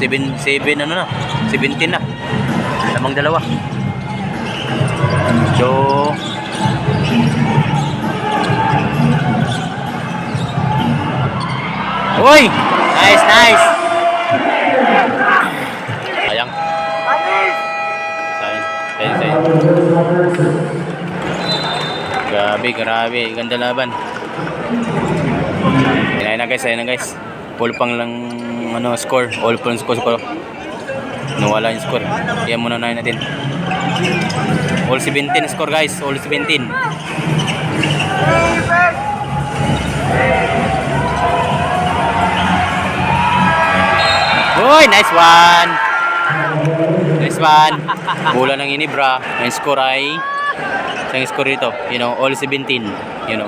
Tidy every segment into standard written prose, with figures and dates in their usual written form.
7 ano na, 17 na. Lamang dalawa. So uy! Nice, nice. Sayang. Sayang. Grabe. Ganda laban. Ayun na guys. All pang lang score. All pang score. Nawala yung score. Kaya muna na natin. All 17 score guys. All 17. Uy, nice one. Bola ng Inibra. Ang score ay ang score dito, all 17.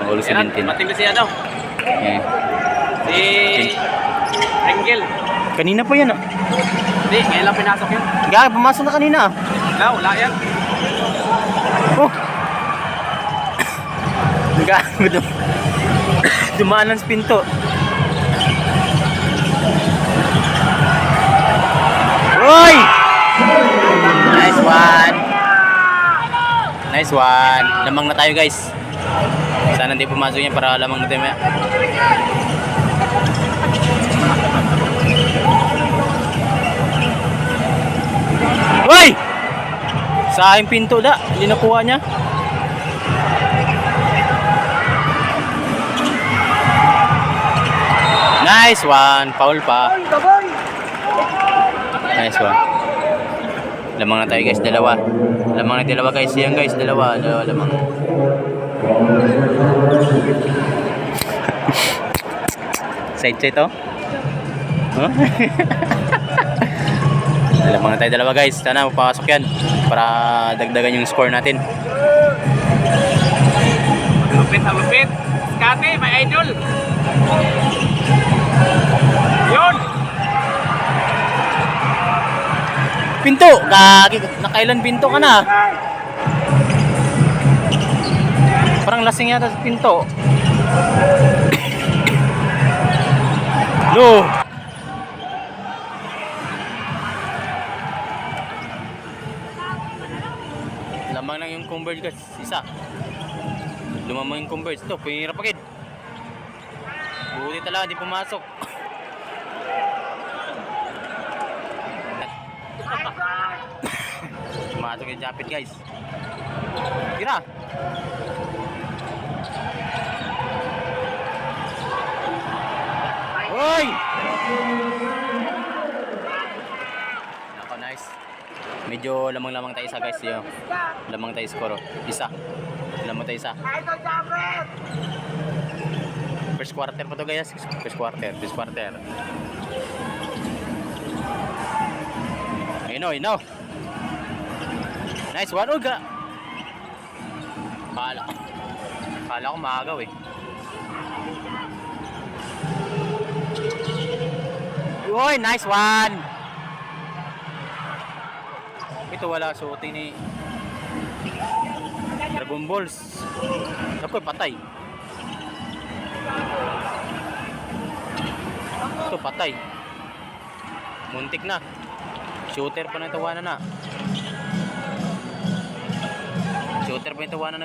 All 17. Matim si ano? Yeah. Si Ringel. Kanina pa yan ah. Hindi, ngayon lang pinasok yun. Pumasok na kanina ah. Wala yan. Oh. Dumaan lang sa pinto. Uy! Nice one. Lamang na tayo guys. Sana hindi pumasok yan para lamang na tayo maya. Uy! Sa aking pinto da. Hindi nakuha niya. Nice one. Foul pa. Nice one. Lamang na tayo guys, dalawa. Lamang guys, yan guys, dalawa lamang. Side to? Huh? Lamang na tayo dalawa guys, sana mapapasok yan para dagdagan yung score natin. Lupit. Skate, may idol. Yun. Pinto! Nakailan pinto ka na? Parang lasing yata sa pinto. No! Lamang lang yung convert guys. Isa. Lumamang yung convert. Ito, pahirap agad. Buti talaga, hindi pumasok. Pumasok yung Japit guys. Tira. Uy! Nako, nice. Medyo lamang tayo isa guys. Lamang tayo score. Isa. Lamang tayo isa. First quarter pa to guys. First quarter. Ayun o. Nice one. Uga. Kala ko maagaw eh. Uy, nice one. Ito wala suotin ni Dragon Balls. Ako patay. Ito patay. Muntik na. Shooter pa na tawanan na.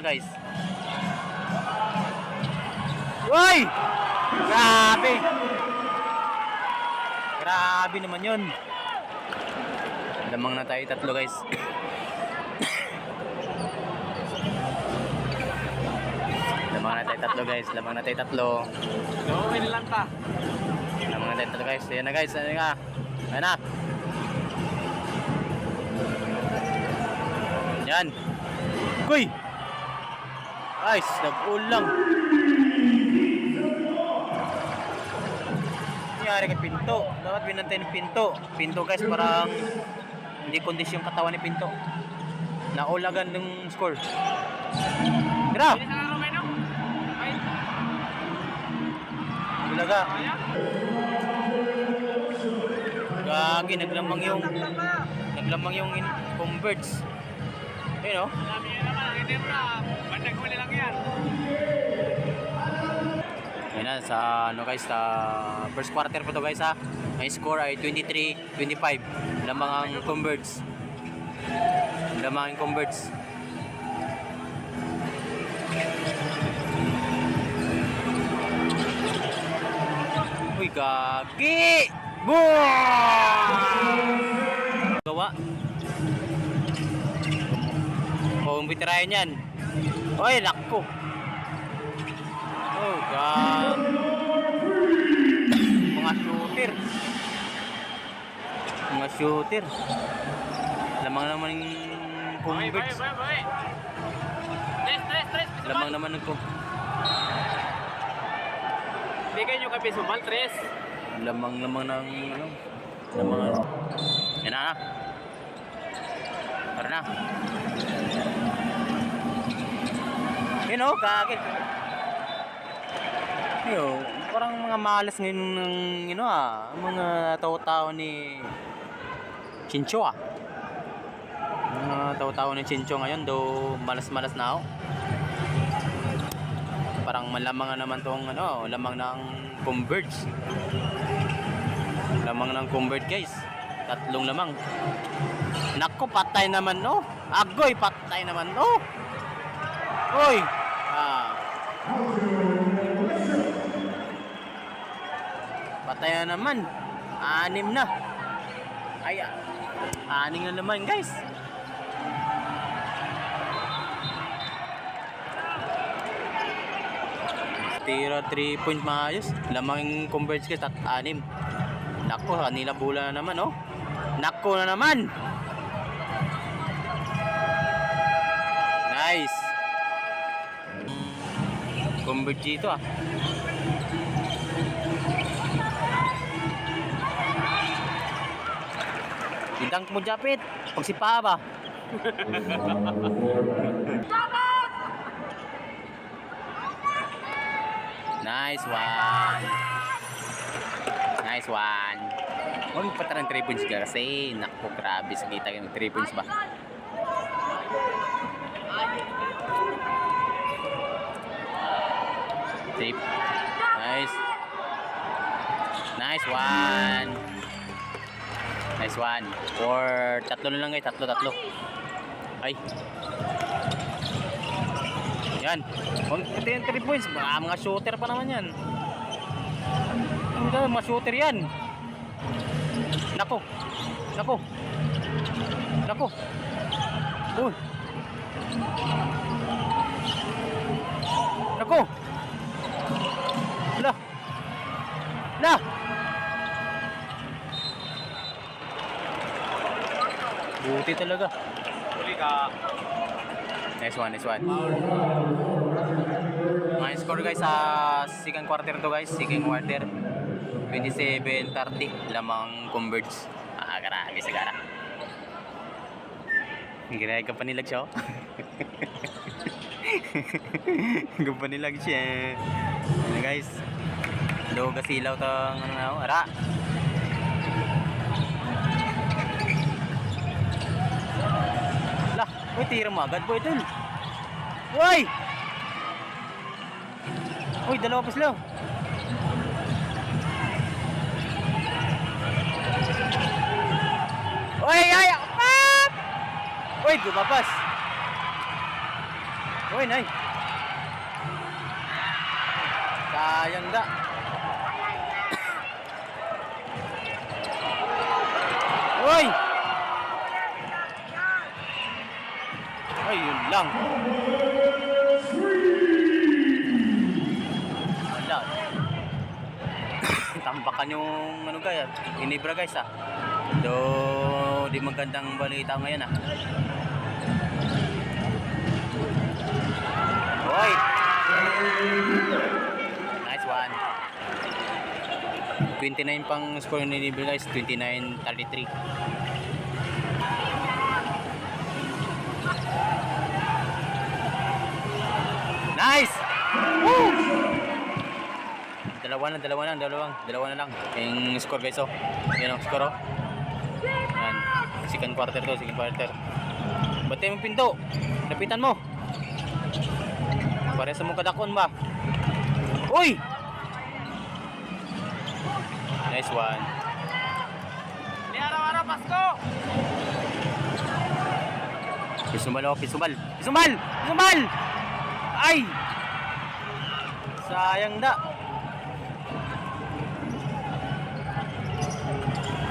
Guys. Uy! Grabe naman yun. Lamang na tayo tatlo guys. Lamang na tayo tatlo. Gawin lang ta. Lamang na tayo tatlo guys. Ayan na guys. Ayan na. Yan. Uy! Nice. Nag-ulang. Nangyari kay Pinto. Dapat binantay ng Pinto. Pinto guys parang hindi kondisyon yung katawan ni Pinto. Naulagan ng score. Tira! Ulaga. Gagi, naglamang yung converts. Ayun o. Ayun na, sa first quarter po to guys ha. May score ay 23-25. Lamang ang converts. Lamang ang converts. Uy, gagi! Boom! Gawa. Kung bitirayan yan. Uy, nakko. Oh, God. Mga shooter. Mga shooter. Lamang naman yung converts. Boy. Tres. Lamang naman ng Bigay nyo kay Bisubal, tres. lamang ng ano. Lamang. Yan na. Tara na. Yun o, kakit. Yo, parang mga malas ngayon ng mga tao-tao ni Chincho ah. Mga tao-tao ni Chincho ngayon, do malas-malas na ako. Parang malamang naman tong lamang ng converge. Lamang ng convert guys. 3 lamang. Nako, patay naman no. Agoy, patay naman no. Oy. Patay na naman. 6 na. Ay, 6 na naman guys. Tira 3 points maayos. Lamang converge guys at 6. Nako, kanila bola na naman oh. Nako na naman. Nice. Converge dito ah. Idang mo japit. Pagsipa ba? Nice one. Nice one. Huwag patarang 3 points ka kasi naku, grabe sa kita yung 3 points ba. Tip. Nice. Nice one. Nice one. Or 3 na lang guys, 3. Ay. Yan. Ito yung 3 points. Mga shooter pa naman yan. Mga shooter yan. Nako. Nako. Nako. Uy. Nako. Lah. Lah. Buti talaga. Huli ka. Nice one, nice one. My score guys sa second quarter to guys. Second quarter. 27-30. Lamang converge. Grabe sigara. Ginaya ka pa nilag siya. Gapa nilag siya. Ano guys. Do kasilaw tang ara. Lah, uy, tira mo agad boy dun. Uy! Uy, dalawa pa sila. Uy, ay! Pap! Uy, lumabas. Uy, nay. Sayang da. Uy! Ay, yun lang. Wala. Tambakan yung guys. Inibra guys ah. Do, di magandang balita ngayon ah. Hoy! Nice one. 29 pang score ni Inibra guys. 29-33. Nice! Woo! Dalawa na lang. Yung score guys oh. Yan ang score oh. Yan. Second quarter. Batay mo pinto. Lapitan mo. Pare sa mong kadakon ba? Uy! Nice one. ko! Pisumbal ako, pisumbal! Pisumbal! Pisumbal! Ay! Sayang da.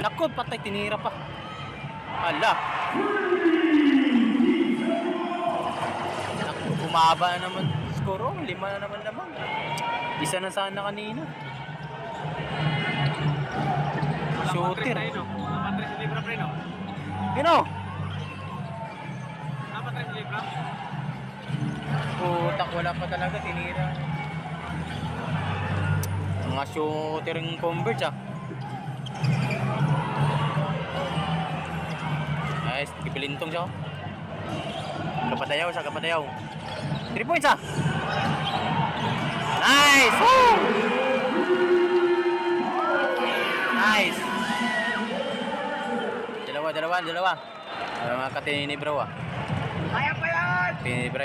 Naku, patay, tinira pa. Hala. Naku, bumaba na naman. Skoro, 5 na naman naman. Isa na sana kanina. Shooter. Dapat 3 libra pre no? Yun o. Dapat 3 libra? Putak, wala pa talaga, tinira. Mga shooter yung converge ah. Nice, kipilintong siya oh. Kapadayaw siya, kapadayaw. 3 points ah. Nice! Woo! Nice! Dalawa. Mga katinibro ah. Kaya pa yan! Tinibro.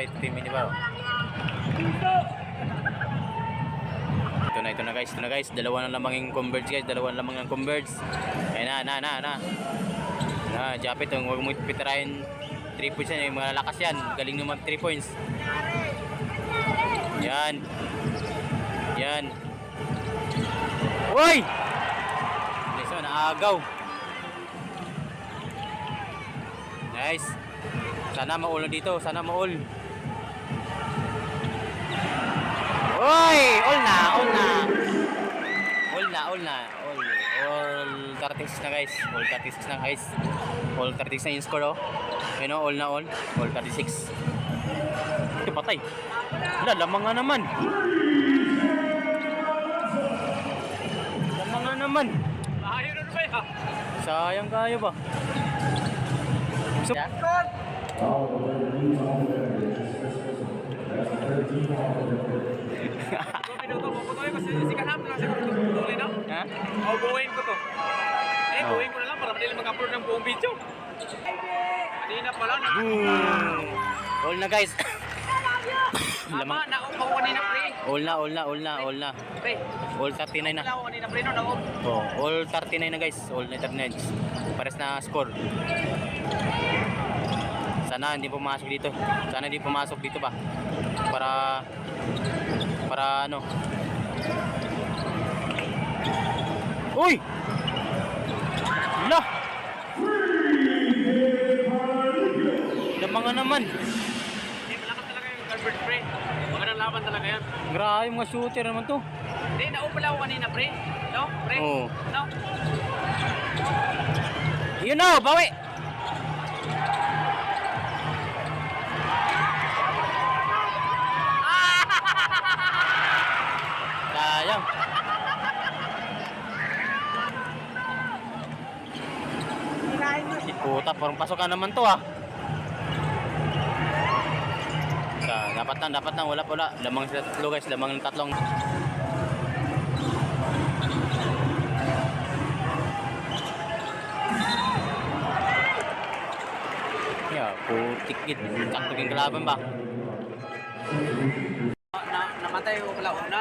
Ito na guys. Dalawa na lamang yung converge guys. Ayun na. Japit, huwag mo pitirahin 3 points yan. Yung mga lakas yan. Galing naman 3 points. Yan. Uy! Nice, naagaw. Nice. Sana maul na dito. Uy! All na. All 36 na guys. All 36 na yung score oh. Ayun oh, all 36. Ito patay. Lamang nga naman. Ayaw na ba yan? Sayang kayo ba? So, Ito minuto mo ko to eh, kasi sikanap na siguro ito tuloy na. ha? Buuin ko to. Buuin ko na lang para madali mag-upload ng buong video. Kanina pa lang. All na guys. Mama, naupo ko kanina pre. All na. Pre, All 39 na. wala ko kanina pre no, naupo. Oh, all 39 na guys. All 39. Pares na score. Sana hindi pumasok dito ba? Para ano? Uy! Lah! Lamang nga naman. Hindi, malakas talaga yung garbage pre. Magandang laban talaga yan. Grabe, mga shooter naman to. Hindi, naupo lang ako kanina pre. No? Pre? Oo. No? Yun na, bawi! Sayang. Si puta, parang pasokan naman to ah. Dapat na, wala. Lamang sila tatlo guys, lamang ng tatlong. Yeah, putik gid. Sakto yung kalaban ba? Namatay ko pala una.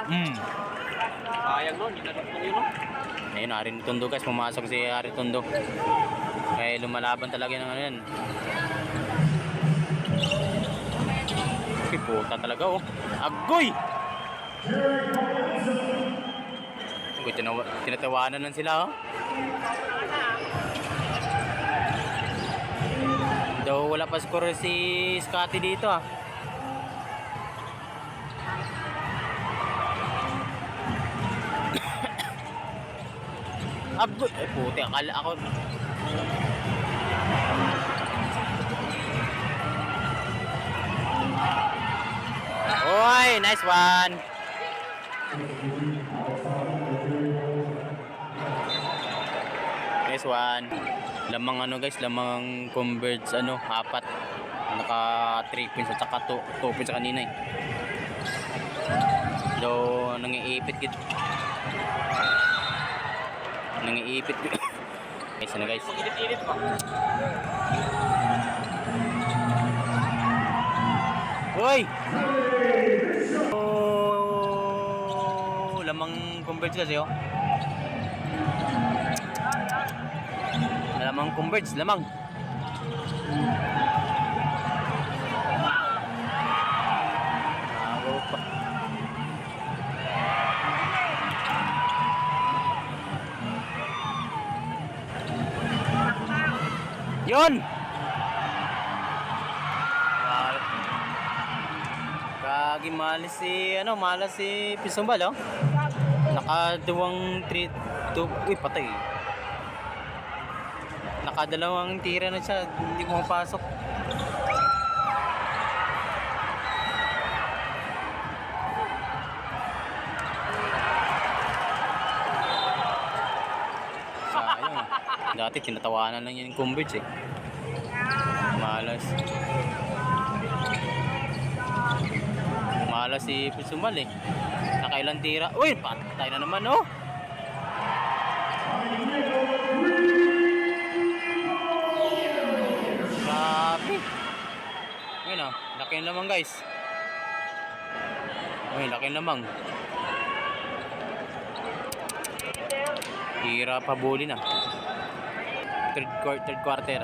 Sayang no, hindi na dugtong yun no. Ayun, Arin Tondo guys, pumasok si Arin Tondo. Kaya lumalaban talaga ng ano yan. Puta talaga oh. Agoy! Tinatawanan lang sila oh. Daw wala pa score si Scotty dito ah. Agoy! Eh puti, akala ako. Oy, nice one. Nice one. Lamang ano guys, lamang converge ano, 4. Naka 3 points at saka 2 points kanina eh. Do nangiipit gid. Guys, ano guys? Init-init pa. Hoy! Oh, lamang converge kasi oh. lamang converge, lamang. Bago pa. Yun! Kagi malas si malas si Pisumbal, oh. Nakadawang 3 2 uy patay. Nakadalawang tira na siya, hindi mo mapasok. Sayang. Dati tinatawanan lang yan yung converge eh. Malas. Malas si Pisumbal eh. Nakailang tira. Uy, patay na naman oh. Grabe. Ayun oh, laki ng lamang guys. Uy, laki ng lamang. Tira pa buli na. Third quarter.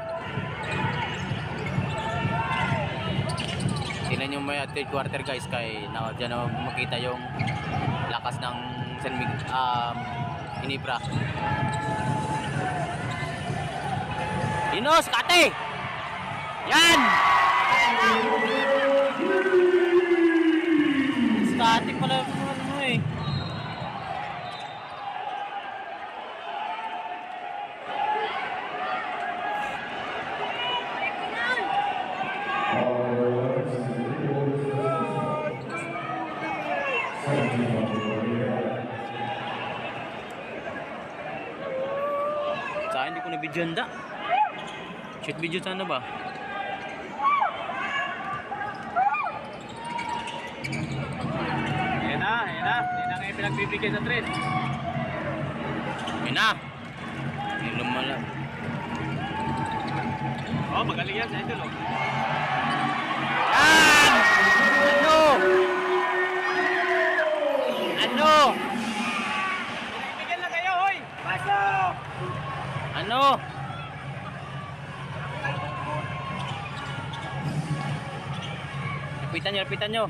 Tingnan nyo may third quarter guys, kay dyan na makita yung lakas ng Ginebra. Dinos, kate! Yan! Static pala ano eh. Sa hindi ko na video handa. Shoot video sana ba? Ayan na. Hindi na kayo pinagbibigay sa trade. Yan na. Yung lumala. Oh, magaling yan sa idol, oh. Yan! Ano? Ano? Bigyan lang kayo, hoy! Pasok! Ano? Lapitan nyo.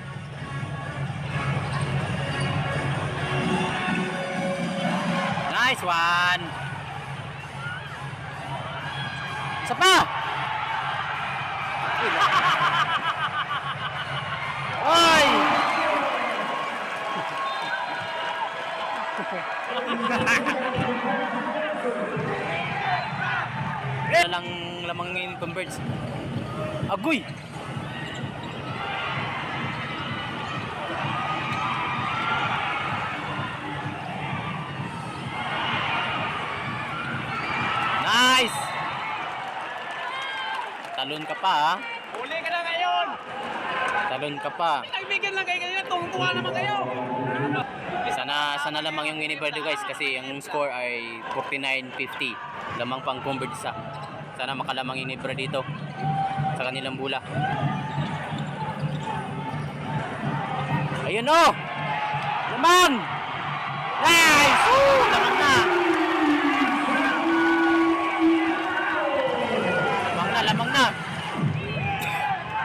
Nice one! Isa pa! Oy! Lang lamang in converge. Agoy! Nice! Talon ka pa ha. Huli ka na ngayon! Talon ka pa. Nagbigyan lang kayo kanina, tungtuwa naman kayo! Sana lamang yung Ginebra guys, kasi ang score ay 49-50. Lamang pang convert isa. Sana makalamang yung Ginebra dito sa kanilang bula. Ayun oh! Lamang! Nice! Woo! Lamang na!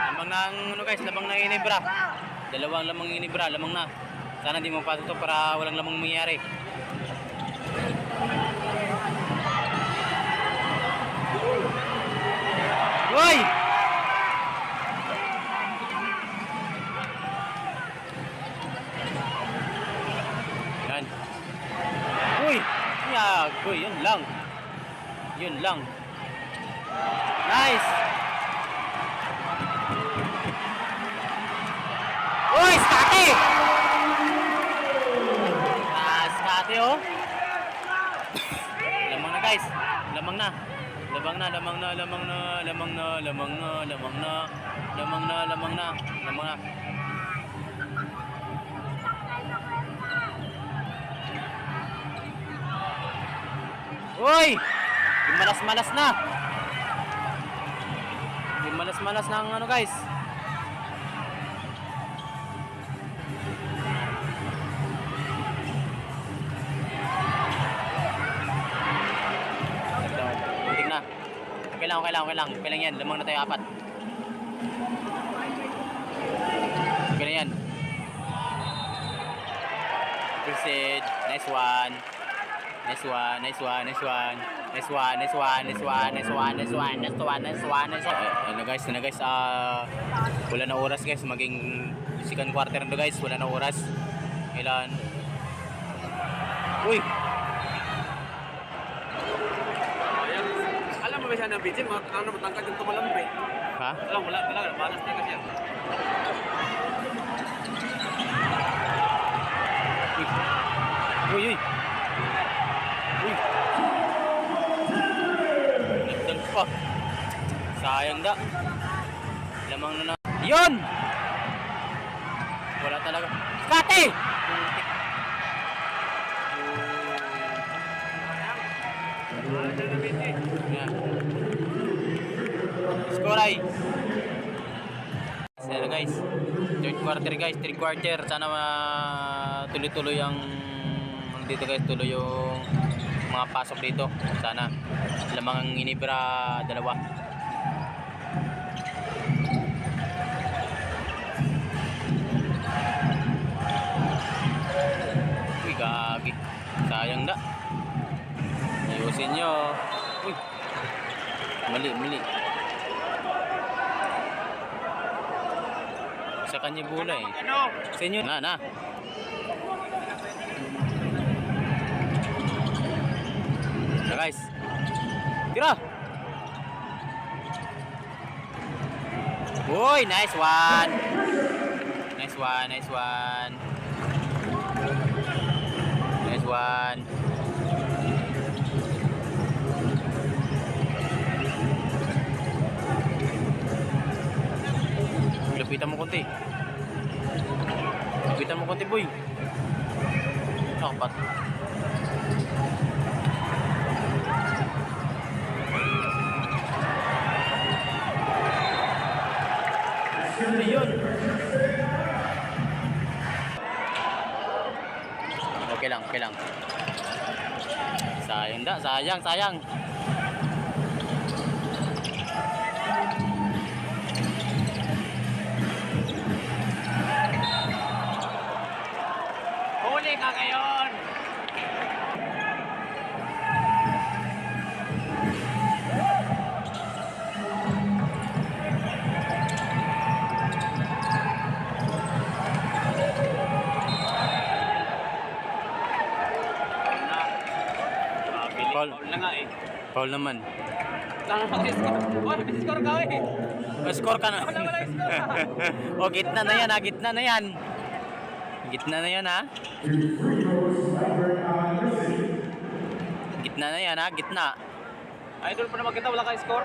Lamang na ang ano guys, lamang na Ginebra. Dalawang lamang Ginebra, lamang na. Sana di mo pa ito para walang lamang mangyari. Uy! Yan. Uy! Uy, yun lang. Nice! Uy! Skate! Skate oh! Lamang na guys! Lamang na! Uy! Malas-malas na! Malas-malas na ang ano guys. Tingnan. Okay lang, okay lang, okay lang. Okay lang yan. Lamang na tayo 4. Okay na yan. Proceed. Nice one. Nice one, nice one, nice one. Nice one, nice one, nice one, nice one, nice one, nice one, nice one, nice one. Ayun na guys, wala na oras guys, maging second quarter na guys, wala na oras. Ilan? Uy! Ayan. Alam mo ba siya ng bitsin? Ano matangkad yung tumalambre? Ha? Alam, wala talaga. Balas niya kasi yan. Uy! Uy! Uy! Nagdag pa. Sayang da. Lamang na na. Yun! Wala talaga. Kati! Wala siya ng bitsin. Yeah. Score ay. Sana guys. Third quarter. Sana tuloy-tuloy ang dito guys, tuloy yung mga pasok dito. Sana. Lamang ang inibra 2. Uy, gagi. Sayang na. Ayusin nyo. Uy. Mali. Sa kanya bola eh. Ano? Sa inyo. Na. Na guys. Tira. Uy, nice one. Nice one. Nice one. Lapitan mo konti, boy. Dapat. Ayun. Okay lang. Sayang. Huli ka ngayon! Foul. Foul na nga eh. Foul naman. Lang ang score. Oh, may score ka eh. Score ka na. Wala score. O, gitna na yan ha. Gitna na yan ha. Gitna. Idol pa naman kita, wala kang score.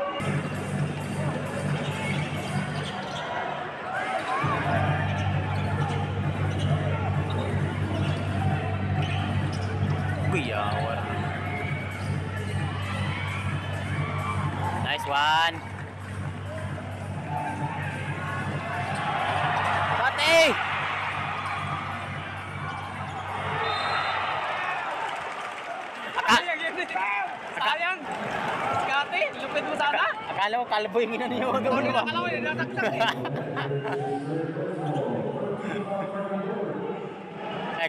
Buyawar. Nice one. Pati! Sayang! Skate, lupit mo sana. Akala ko kalbo yung ina niyo doon. Akala ko yung nataktak eh.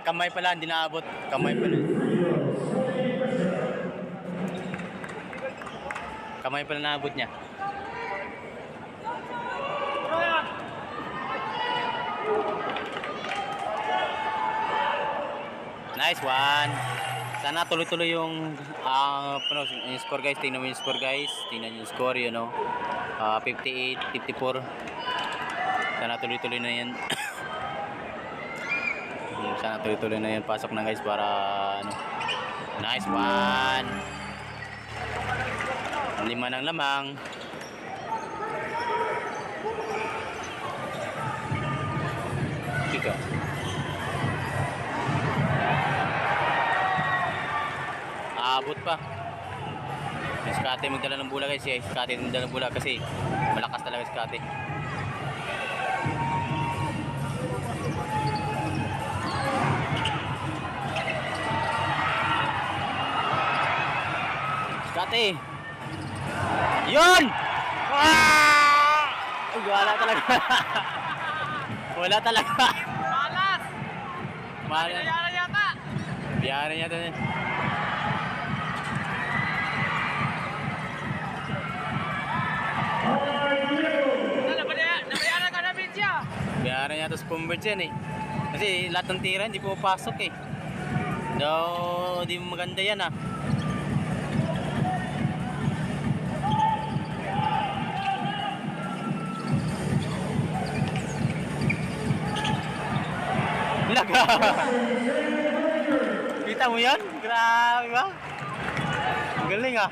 Kamay pala, hindi naabot. Kamay pala naabot niya. Ano yan? Nice one. Sana tuloy-tuloy yung yung score guys. Tingnan mo yung score guys. Tingnan yung score, 58, 54. Sana tuloy-tuloy na yan. Sana tuloy-tuloy na yan. Pasok na guys para Nice one. 5 ng lamang. Ika. Abot pa. Si Scotty magdala ng bola guys. Si Scotty magdala ng bola kasi malakas talaga si Scotty. Scotty. Yun! Ah! Ay, wala talaga. Wala talaga. Malas! Malas. Binayaran yata! Biyaran niya din. Nabayaran ka namin siya! Biyaran niya sa convert yan eh. Kasi lahat ng tira hindi pumapasok eh. Daw, di maganda yan ah. Laga! Kita mo yan? Grabe ba? Ang galing ah.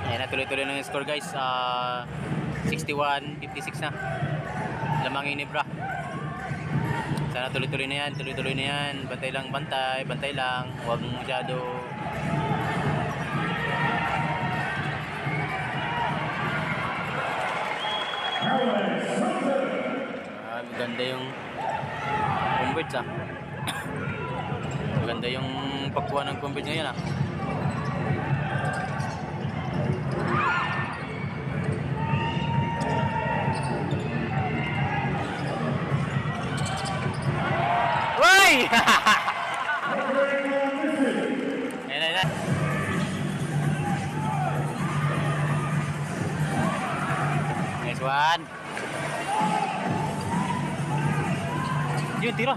Ayan na, tuloy-tuloy na yung score guys. 61-56 na. Lamang Ginebra. Sana tuloy-tuloy na yan, tuloy-tuloy na yan. Bantay lang, bantay lang. Huwag masyado. Maganda yung converts ah. Maganda yung pagkuha ng converts ngayon ah. Uy! Ayan. Nice one. Yun, tira.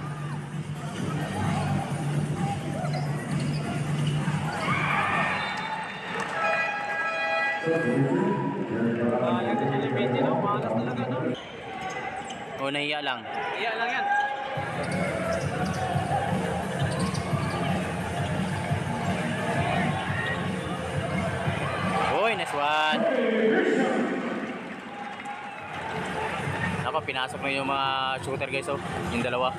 Yan kasi ni Benji, no? Malas talaga, no? O, nahiya lang. Iya lang yan. Uy, nice one. Naka, pinasok na yung mga shooter guys, oh. Yung dalawa.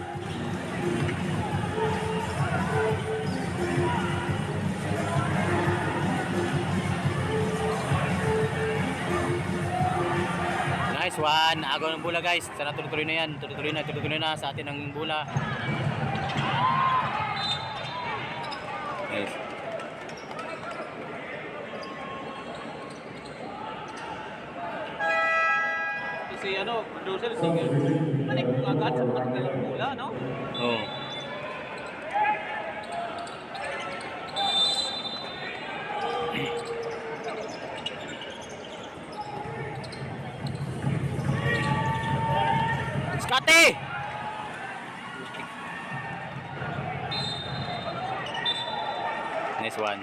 Nice one. Agaw ng bola guys. Sana tuloy-tuloy na yan. Tuloy-tuloy na sa atin ang bola. Nice. Si ano, producer, sige. Balik mo agad sa mga talang bola, no? Oh. Scotty! Nice one.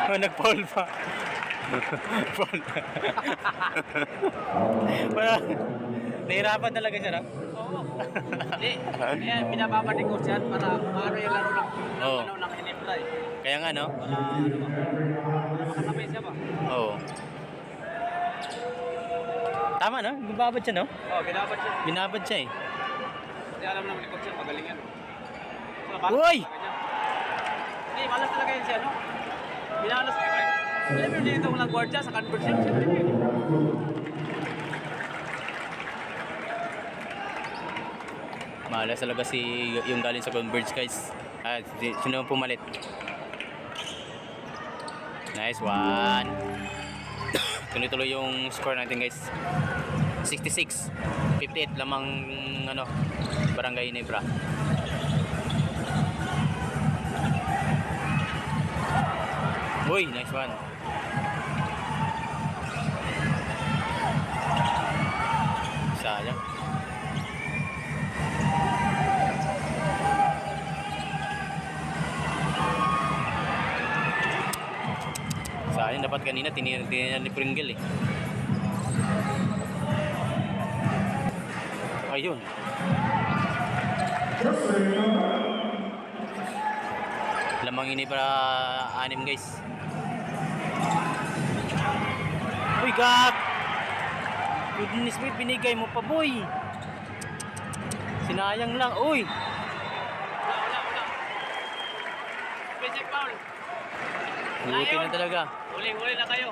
Oh, nag-foul pa. Foul. Parang, nahirapan talaga siya, no? Oo. Hindi. Kaya binababalik ko siya para maano yung laro ng Oo. ano ng Ginebra eh. Kaya nga, no? Para ano ba? Para makasabay siya ba? Oo. Tama, no? Binabad siya, no? Oo, binabad siya. Binabad siya, eh. Hindi alam naman ni Coach yan, magaling yan. Uy! Hindi, malas talaga yan siya, no? Binalas ka kayo. Alam mo dito walang guard siya sa conversion. Malas talaga si yung galing sa Converge guys. Sino yung pumalit? Nice one. Tuloy-tuloy yung score natin guys. 66. 58 lamang ano, Barangay Ginebra. Uy, nice one. Sayang. Sayang, dapat kanina tininan ni Pringle eh. Ayun. Lamang ini para 6 guys. Uy, God! Goodness me, binigay mo pa, boy! Sinayang lang, uy! basic foul. Buti na talaga. Huli na kayo.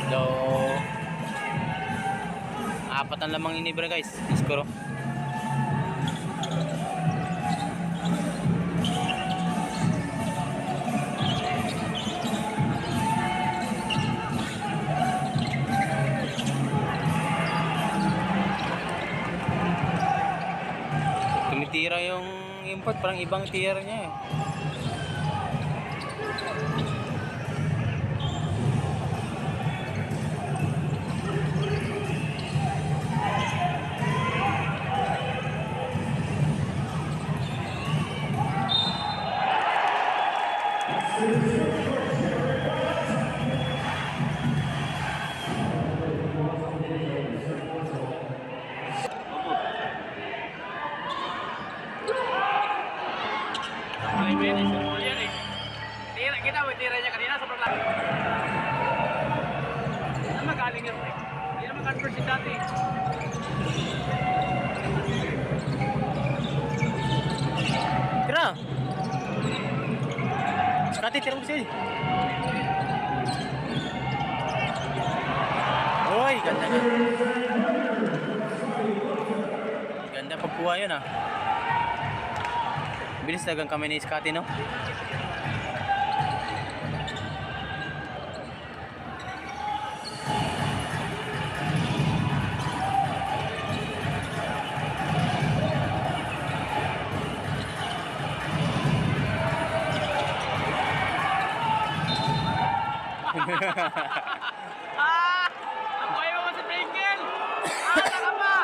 So, apat ang lamang inibre guys. Iskoro. Tumitira yung import, parang ibang tier niya eh. Ay, Ben, sunod yan eh. Tira, kita mo, tira niya kanina, sobrang laki. Ano magaling yun eh? Hindi naman convert si dati. Tira! Skati, tira mo siya. Uy, ganda nga. Ganda pagkuha yun ah. Bilis dagang kami ni Scotty, no? Ang kuya mo si Pringle! Ka pa!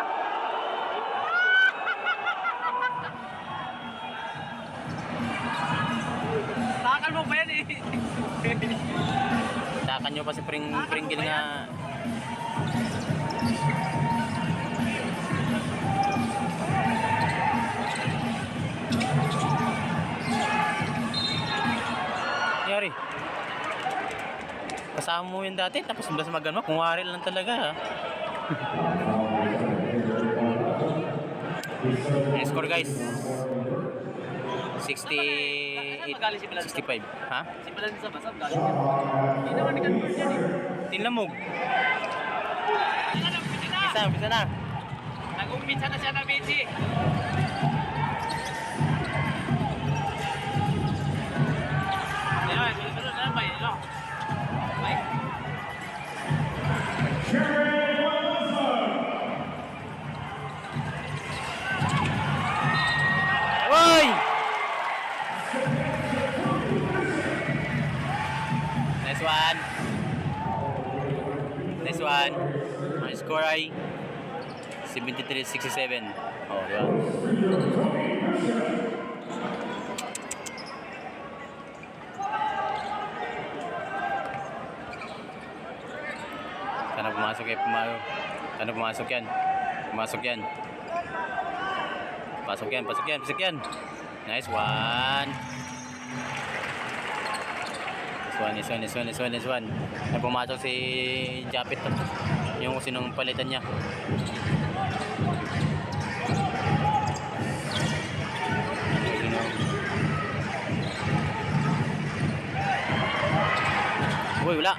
Takal mo ba yan eh? Takan nyo pa si Pringle nga. Yari. Kasama mo yun dati, tapos mbas magano, kung wari lang talaga ha. Yung score guys. 65. Ha? Si Balan sa basag galing yan. Hindi naman ni-convert yan eh. Tinlamog. Umpisa na! Bisa na. Nag-umpisa na siya na Benji. Ayan, sunod na ba yun? Okay. Oy! Nice one. Nice one. Ang score ay 73-67. Oh, diba? Sana pumasok yan, Sana pumasok yan. Pumasok yan. Pasok yan, pasok yan, pasok yan. Nice one. Nice one. Na pumasok si Japit. Yung sinong palitan niya. Uy, wala.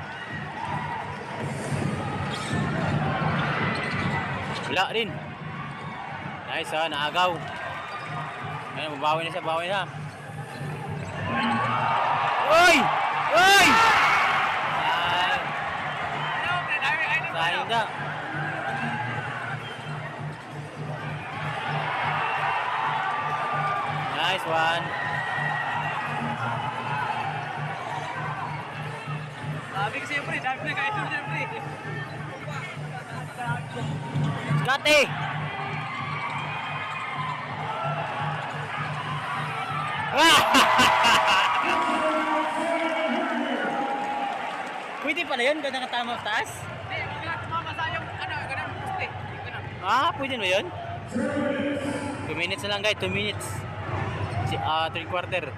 Wala rin. Nice ha, naagaw. Ayan, babawi na siya, babawi na. Uy! Uy! Sayang na. Nice one. Sabi ko siyempre, dami na kayo siyempre. Scotty! Pwede pala yun? Ganda ka tama sa taas? Hindi, bigla tumama sa yung, ganun, poste. Ganun. Ah, pwede na yun? 2 minutes na lang guys, 2 minutes. 3 quarter.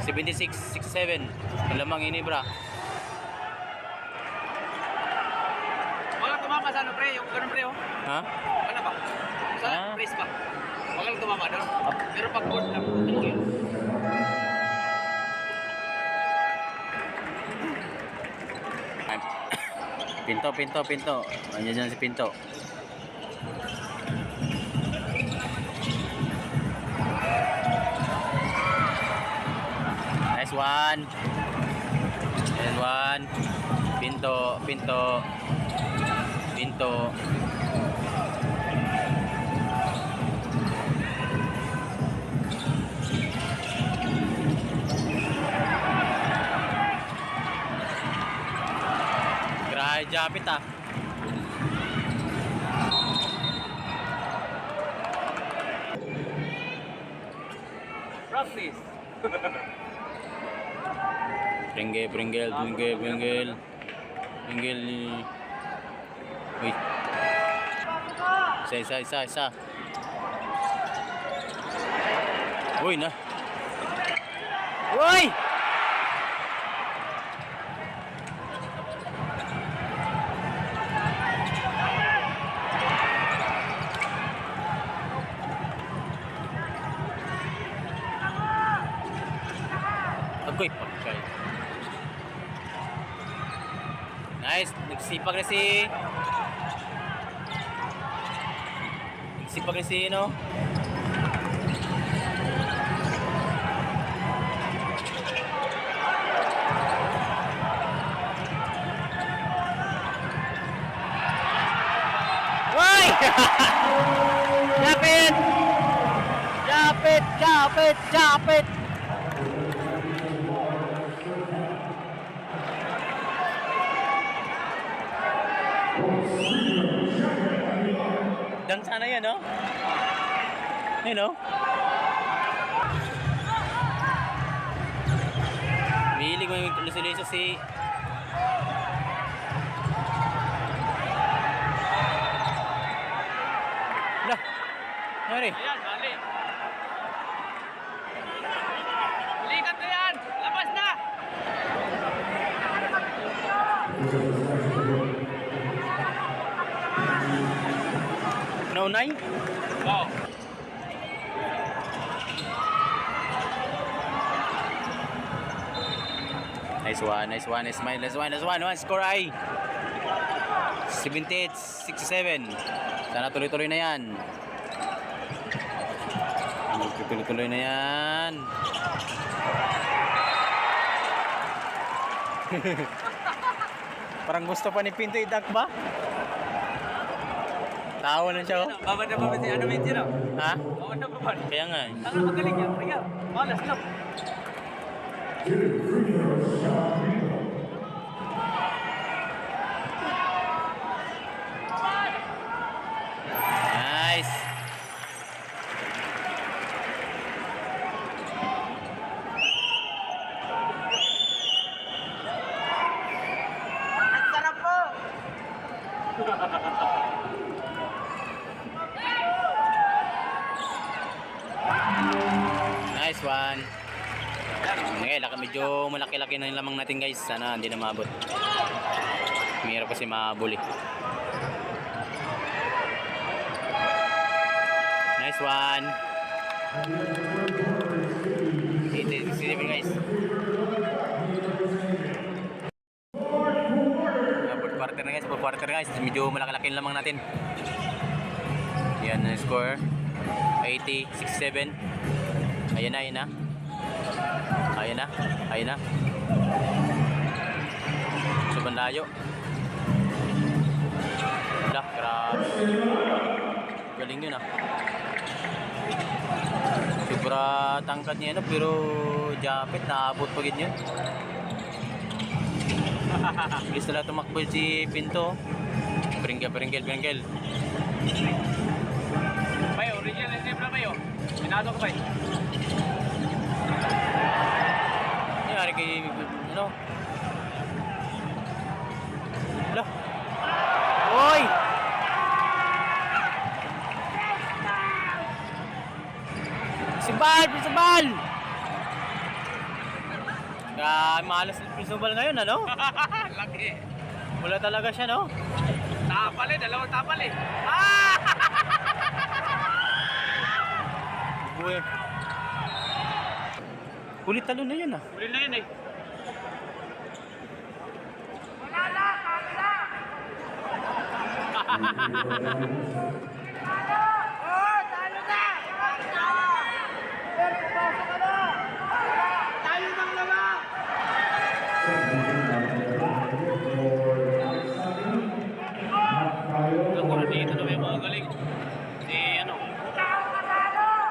76, 67. Lamang inibra. Wala tumama sa ano, pre, yung ganun, pre, oh. Ha? Wala ba? Sa Ah. press ba? Wala tumama doon. Pero pag board lang, ano yun? Ay, Pinto. Andiyan dyan si Pinto. Nice one. Nice one. Pinto. Grabe japit ah. Practice. Pringgel. Uy. Isa. Uy na. Uy! Agoy, pagkay. Nice, nagsipag na si no. Why? Japit. Dan sana yan, no? Ayun, no? Bili ko yung luso-luso si... Lah! Nari? Ayan, bali. Likat na yan! Labas na! Naunay? Wow. Nice one. Score ay 78-67. Sana tuloy-tuloy na yan. Tuloy-tuloy na yan. Parang gusto pa ni Pinto idak ba? Tawa na siya, oh. Babad na si ano medyo na. Ha? Babad na babad. Kaya nga eh. Ang magaling yan, pre. Malas lang. Nice. Ang sarap po! Nice one. Okay, medyo malaki-laki na yung lamang natin guys. Sana hindi na maabot. Mahirap kasi mahabol eh. Nice one. 87 guys. Fourth quarter guys. Medyo malaki-laki yung lamang natin. Yan ang score. 80-67. Ayan na. Sobrang layo. Wala, grabe. Galing yun ah. Sobra tangkad niya no, pero japit, naabot pa gid yun. Bilis na lang tumakbo si Pinto. Pringgel. Bayo, original na siyempre bayo. Pinado ko ba? Nangyari kay, ano? Lo. Oy! Principal! Malas ng principal ngayon, ano? Laki. Wala talaga siya, no? Tapal eh, dalawang tapal eh. Ah! Uy. Kulit talo na yun, ah. Huli na yun eh. Ako na dito na may mga galing. Si ano,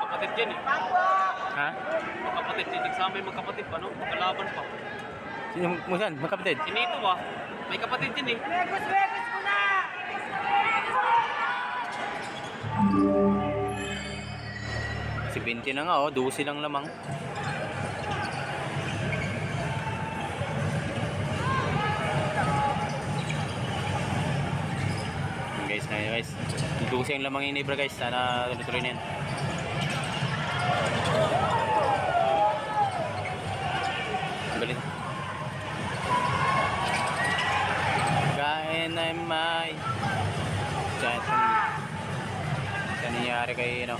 kapatid yan eh. Ha? Magkapatid din, nagsama yung magkapatid pa, no? Magkalaban pa. Sino mo saan? Magkapatid? Si Nito ba? May kapatid din eh. Si 20 na nga, oh. 12 lang lamang. Guys, na guys. 12 ang lamang inibra guys. Sana tuloy-tuloy na yan. Galit. Kain ay may. Diyan. Saan nangyari kay ano?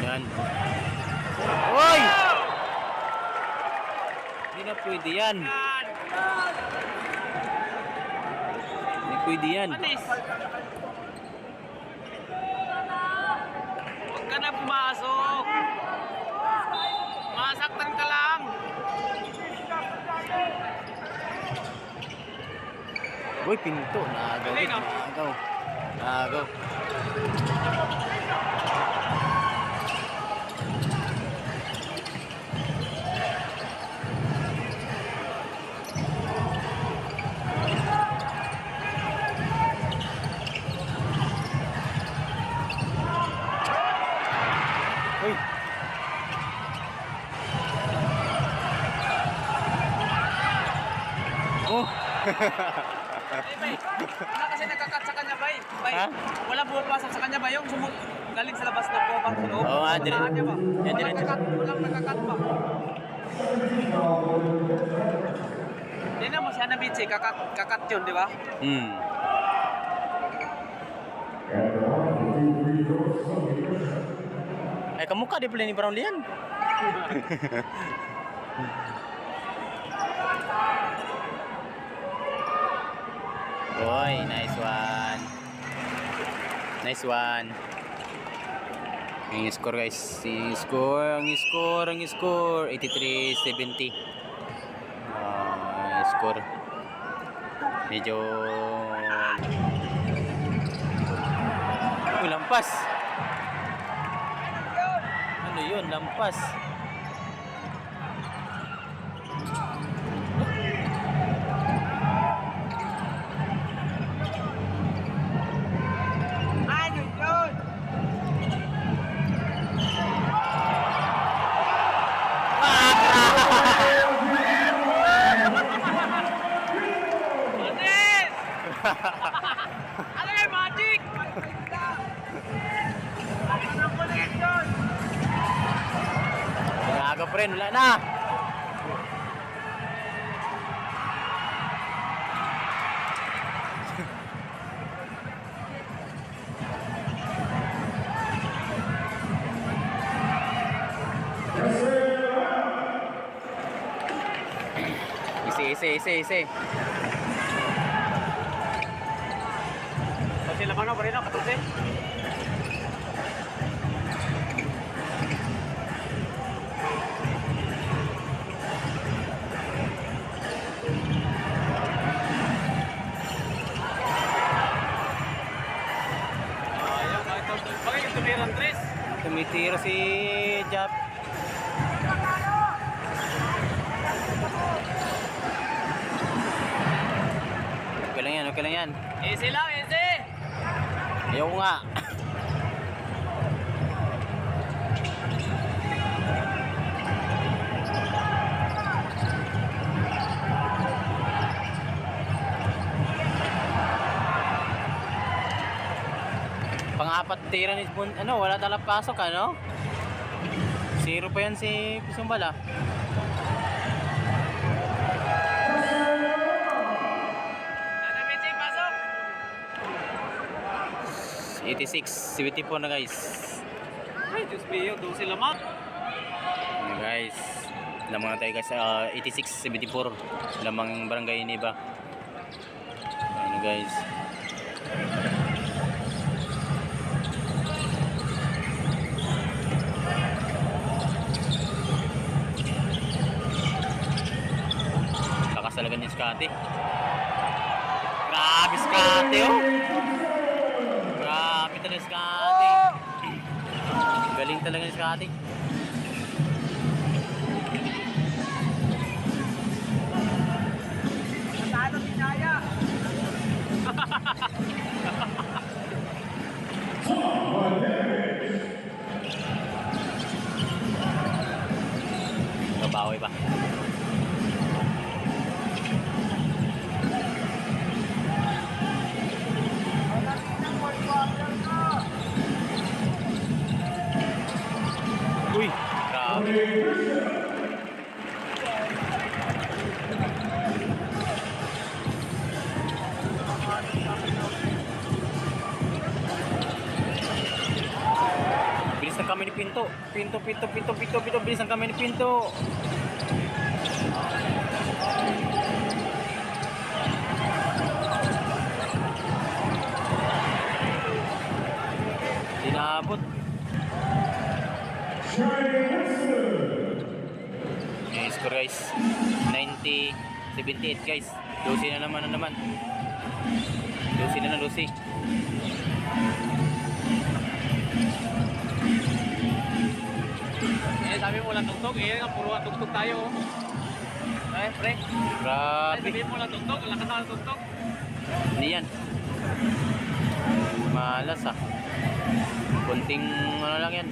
Yan. Hoy! Hindi na pwede yan. Hindi pwede yan. Anis! Huwag ka na pumasok! Masaktan ka lang! Uy, pinto. Naagaw. Galing, no? Naagaw. Naagaw. Uy. Oh. Bay, wala kasi nagkakat sa kanya, bay. Bay, Ha? wala pumapasok sa kanya, bay. Yung galing sa labas na pumapasok sa loob. Oo nga, dire- Unahan niya ba? yan, Walang diretso. walang nagkakat pa. Tingnan mo si Hanabichi, kakat yun, di ba? Hmm. Ay, kamukha di pala ni Brownlee yan. Oy, nice one. Nice one. Ang score guys, ang score 83-70. Score. Medyo Uy, lampas. Ano yun, lampas. Ano yun? Anis! Ano yung magic? Ano ang connection? Aga pa rin, wala na. Isi. Kasi laman na pa rin ako, 14. Ayaw, bakit yung tumiran, Tres? Tumitira si Jap. Okay lang yan. Easy lang, easy! Ayaw ko nga. apat tira ni ano, wala talang pasok, ano? 0 pa yan si Pisumbala. Ano, Benji, pasok? 86, 74 na guys. Ay, Diyos mio, 12 lamang. Ano guys, lamang na tayo guys, 86, 74. Lamang barangay ni Iba. Ano guys. Lakas talaga ni Scotty. Grabe Scotty oh. Grabe talaga Scotty. Galing talaga ni Scotty. Natalo si Jaya. Babawi pa. Uy, grabe. Bilis ng kami ni Pinto. Pinto. Bilis ng kami ni Pinto. Dinabot. Yung score guys, 90-78 guys. 12 na naman. 12 na. Eh, sabi mo lang tugtog. Eh, nga puro tugtog tayo. Oh. Eh, pre. Grabe. Sabi mo lang tugtog. Lakas na tugtog. Hindi yan. Malas ah. Kunting ano lang yan.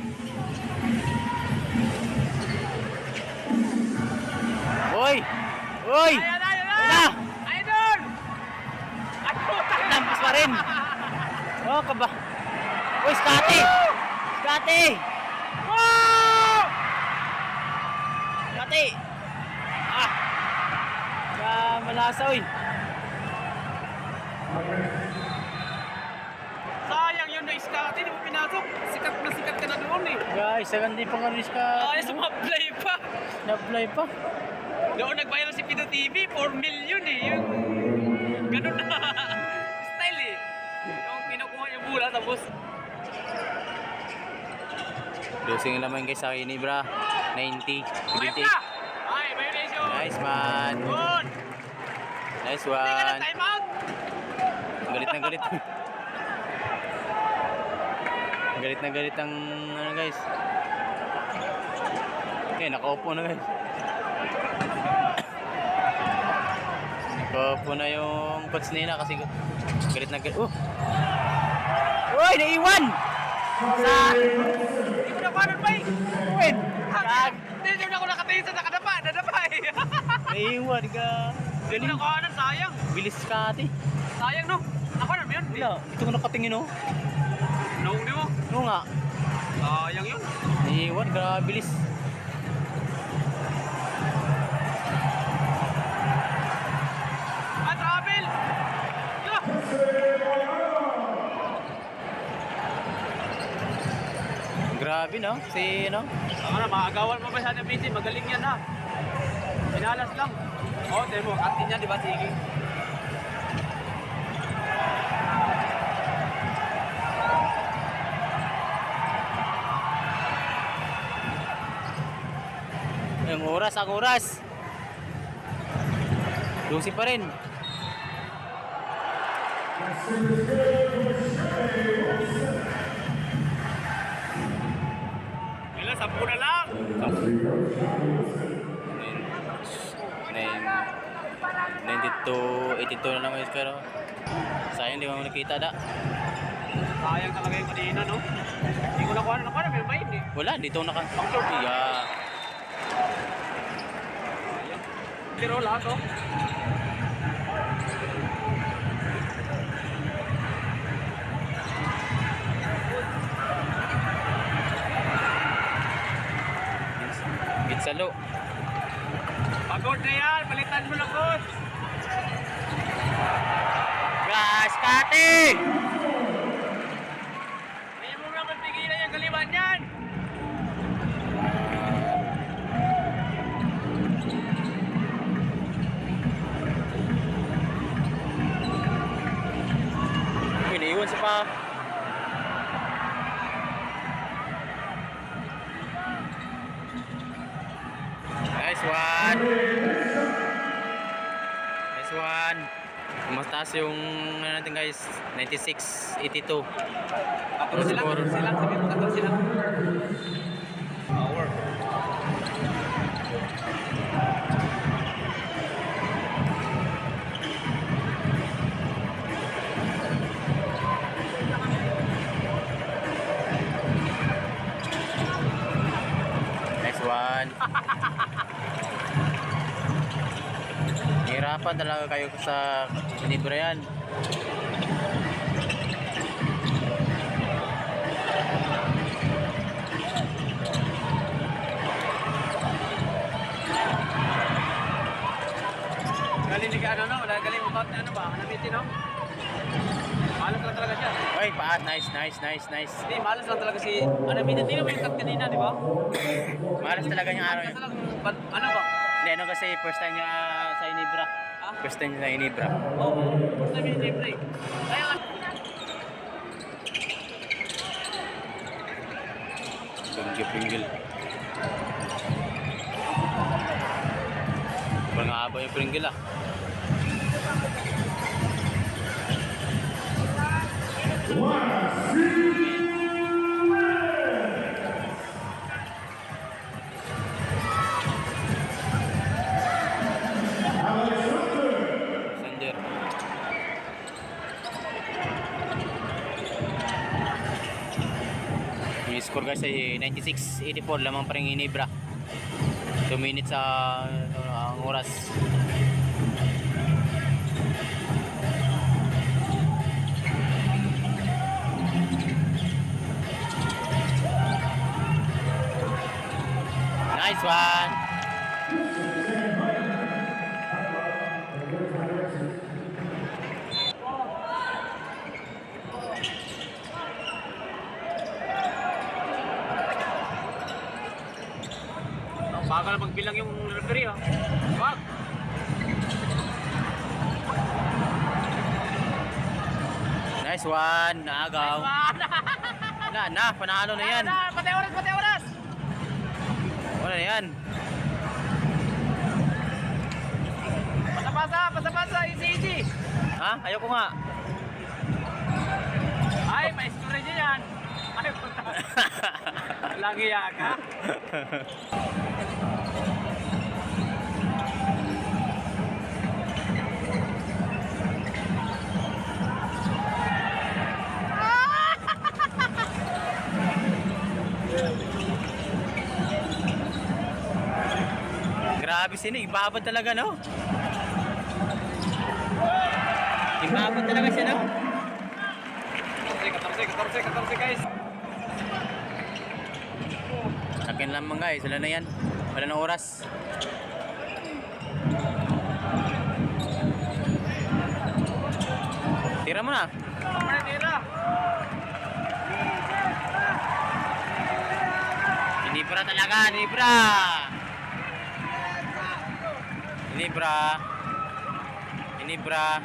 Hoy! Ayan na! Idol! Ay, puta! Lampas pa rin! Oh, kaba. Hoy, Scotty! Wow! Scotty! Ah! Malasa, oy. Sayang yun na Scotty. Hindi mo pinasok. Sikat ka na doon eh. Guys, sagandi pa nga rin Scotty. Ay, sumablay pa. Na-apply pa. Doon nag-viral si Pino TV, 4 million eh. Yung ganun na style eh. Yung pinukuha yung bula tapos Losing naman guys sa akin ni Bra. 90, Ay, 78. bra! Ay, violation! Nice man. Good! Nice Hindi ka na one. time out! Galit na galit ang ano guys. Okay, nakaupo na guys. Nakaupo na yung coach nila kasi galit na galit. Uy, naiwan! Sa... Hindi mo na kanan pa eh! Win! Hindi mo na ako nakatingin sa nakadapa eh! Naiwan ka. Hindi mo na kanan, sayang! Bilis ka ate. Sayang no? Nakanan mo yun? Wala, ito ko nakatingin oh. Noong di mo? Oo nga. Sayang yun! Naiwan, grabe bilis. Ah, travel! Yeah! Grabe no? Si ano? Ano na, maagawan pa ba siya ng PC? Magaling yan ha! Pinalas lang! Oo, tayo mo, captain yan, di ba? Sige. Ang oras. Lucy pa rin. Ilan, 10 na lang! 92, 82 na lang guys pero sayang di mo nakita da. Sayang talaga yung kanina, no? Hindi ko nakuha, may main eh. Wala, dito naka. Yeah. Pero lahat, oh. Salo. Pagod na yan, palitan mo na coach. Gas, kati! Hindi mo nga magpigilan yung kaliwan yan. Piniwan sa pa. Nice one. Nice one. Mataas yung ano natin guys, 96-82. 14 lang, 14 lang, sabi mo 14 lang. Power. Nice one. Hirapan talaga kayo sa Ginebra yan. Galing ni ano no, galing mo about ano ba? Hanamitin no? Malas lang talaga siya. Oy, paat. Nice, nice, nice, nice. Hindi, malas lang talaga si Hanamitin. Hindi naman yung cut kanina, di ba? Malas talaga yung araw Malas yun. lang, ano ba? Hindi, ano kasi first time niya sa Ginebra. Ah? First time niya sa Ginebra. Oo, first time yung libre. Kaya nga. Pringle. Parang haba yung Pringle ah. Sander. Yung score guys ay 96-84, lamang pa rin Ginebra. 2 minutes ang oras. Nice one. Ang bagal magbilang yung referee oh. Wag. Nice one. Naagaw. Wala na, panalo na yan. Patay oras, patay oras. Wala na yan. Pasa, easy. Ha? Ayoko nga. Ay, may storage yan. Ay, puta. Lagi ka. Grabe sila, ibabad talaga no? Ibabad talaga siya no? 14 guys. Akin lamang guys, wala na yan. Wala na oras. Tira mo na. Tira. Ginebra talaga, Ginebra. Ginebra.